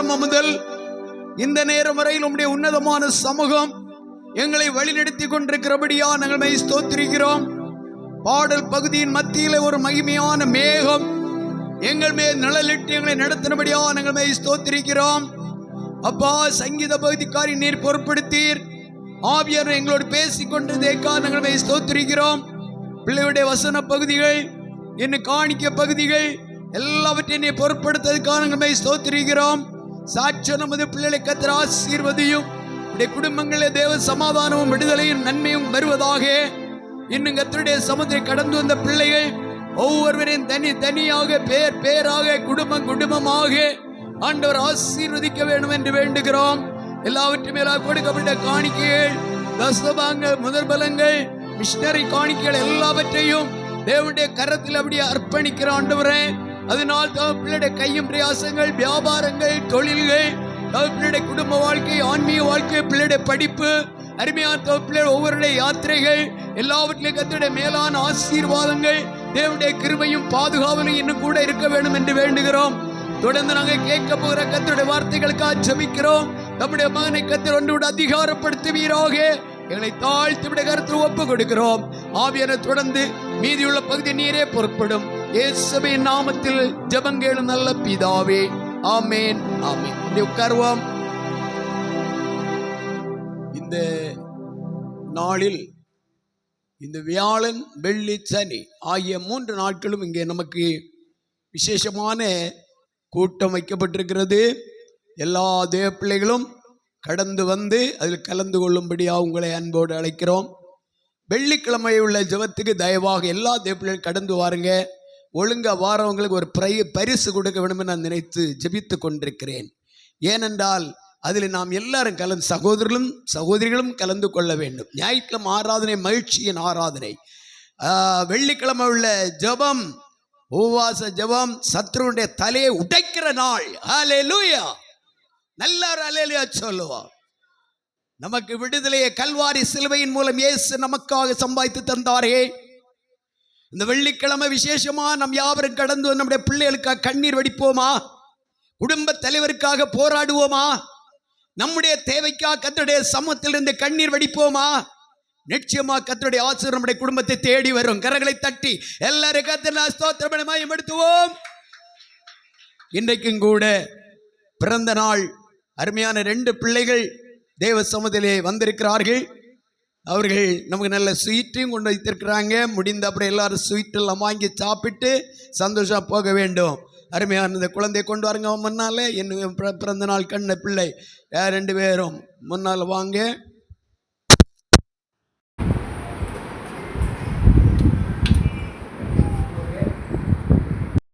முதல் இந்த நேரம் வரையில் உம்முடைய உன்னதமான சமூகம் எங்களை வழிநடத்தி கொண்டிருக்கிறபடியா நாங்கள் ஸ்தோத்திரிக்கிறோம். பாடல் பகுதியின் மத்தியிலே ஒரு மகிமையான மேகம் எங்கள் மேல் நிழலிட்டு எங்களை நடத்தினபடியா நாங்கள் ஸ்தோத்திரிக்கிறோம். அப்பா, சங்கீத பகுதிக்காரி நீர் பொறுப்படுத்தீர். ஆவியார் எங்களோடு பேசிக்கொண்டதேக்காக நாங்கள் ஸ்தோத்திரிக்கிறோம். பிள்ளையுடைய வசன பகுதிகள், இன்னும் காணிக்க பகுதிகள் எல்லாவற்றையும் நீ பொறுப்படுத்ததுக்காக நாங்கள் ஸ்தோத்திரிக்கிறோம். சாட்சியம் நமது பிள்ளைகளை கர்த்தர் ஆசீர்வதியும். குடும்பங்களே தேவ சமாதானமும் விடுதலையும் நன்மையும் வருவதாக. இன்னும் கர்த்தருடைய சமுத்திரை கடந்து வந்த பிள்ளைகள் ஒவ்வொருவரையும் தனியாக பேராக குடும்பமாக ஆண்டவர் ஆசீர்வதிக்க வேண்டும் என்று வேண்டுகிறோம். எல்லாவற்றையும் மேலாக கொடுக்கப்பட்ட காணிக்கைகள், தசபாங்கள், முதற்பலங்கள், மிஷனரி காணிக்கைகள் எல்லாவற்றையும் தேவனுடைய கரத்தில் அப்படியே அர்ப்பணிக்கிற ஆண்டவரே. அதனால் பிள்ளைடைய கையும் பிரயாசங்கள், வியாபாரங்கள், தொழில்கள், பிள்ளைடைய குடும்ப வாழ்க்கை, ஆன்மீக வாழ்க்கை, பிள்ளைடைய படிப்பு, அருமையான பிள்ளை ஒவ்வொருடைய யாத்திரைகள் எல்லாவற்றிலும் கர்த்தருடைய மேலான ஆசீர்வாதங்கள், தேவனுடைய கிருபையும் பாதுகாவலும் இன்னும் கூட இருக்க வேண்டும் என்று வேண்டுகிறோம். தொடர்ந்து நாங்கள் கேட்க போகிற கர்த்தருடைய வார்த்தைகளுக்காக ஜெபிக்கிறோம். நம்முடைய மகனை கர்த்தர் ஒன்று அதிகாரப்படுத்துவீராக. எங்களை தாழ்த்தி விட கருத்து ஒப்பு கொடுக்கிறோம். ஆவியான தொடர்ந்து மீதியுள்ள பகுதி நீரே பொறுப்படும். இயேசுவின் நாமத்தில் ஜெபங்கேளும் நல்ல பிதாவே, ஆமேன், ஆமேன். உட்காருவோம். இந்த நாளில், இந்த வியாழன், வெள்ளி, சனி ஆகிய 3 நாட்களும் இங்கே நமக்கு விசேஷமான கூட்டம் வைக்கப்பட்டிருக்கிறது. எல்லா தேவ பிள்ளைகளும் கடந்து வந்து அதில் கலந்து கொள்ளும்படியாக உங்களை அன்போடு அழைக்கிறோம். வெள்ளிக்கிழமை உள்ள ஜெபத்துக்கு தயவாக எல்லா தேவப்பிள்ளைகளும் கடந்து வாருங்க. ஒழுங்காக வாரவங்களுக்கு ஒரு பரிசு கொடுக்க வேண்டும் என்று நான் நினைத்து ஜெபித்து கொண்டிருக்கிறேன். ஏனென்றால் அதில் நாம் எல்லாரும் கலந்து சகோதரிகளும் கலந்து கொள்ள வேண்டும். ஞாயிற்றுக்கிழமை ஆராதனை மகிழ்ச்சியின் ஆராதனை. வெள்ளிக்கிழமை உள்ள ஜெபம், உபவாச ஜெபம், சத்ருடைய தலையை உடைக்கிற நாள். ஹல்லேலூயா. நல்ல அல்லேலூயா சொல்லுவோம். நமக்கு விடுதலையை கல்வாரி சிலுவையின் மூலம் இயேசு நமக்காக சம்பாதித்து தந்தாரே. இந்த வெள்ளிக்கிழமை விசேஷமா நம் யாவரும் கடந்து நம்முடைய பிள்ளைகளுக்காக கண்ணீர் வடிப்போமா? குடும்ப தலைவருக்காக போராடுவோமா? நம்முடைய தேவைக்காக கர்த்தருடைய சமூகத்திலிருந்து கண்ணீர் வடிப்போமா? நிச்சயமா கர்த்தருடைய ஆசீர்வாதம் நம்முடைய குடும்பத்தை தேடி வரும். கரங்களை தட்டி எல்லாரும் கர்த்தரை ஸ்தோத்திரம் மகிமைப்படுத்துவோம். இன்றைக்கும் கூட பிறந்த நாள் அருமையான 2 பிள்ளைகள் தேவ சமூகத்திலே வந்திருக்கிறார்கள். அவர்கள் நமக்கு நல்ல ஸ்வீட்டையும் கொண்டு வைத்திருக்கிறாங்க. முடிந்த அப்புறம் எல்லாரும் ஸ்வீட்டெல்லாம் வாங்கி சாப்பிட்டு சந்தோஷமாக போக வேண்டும். அருமையான இந்த குழந்தையை கொண்டு வாருங்க. முன்னால் என் பிறந்த நாள் கண்ண பிள்ளை 2 பேரும் முன்னால் வாங்க.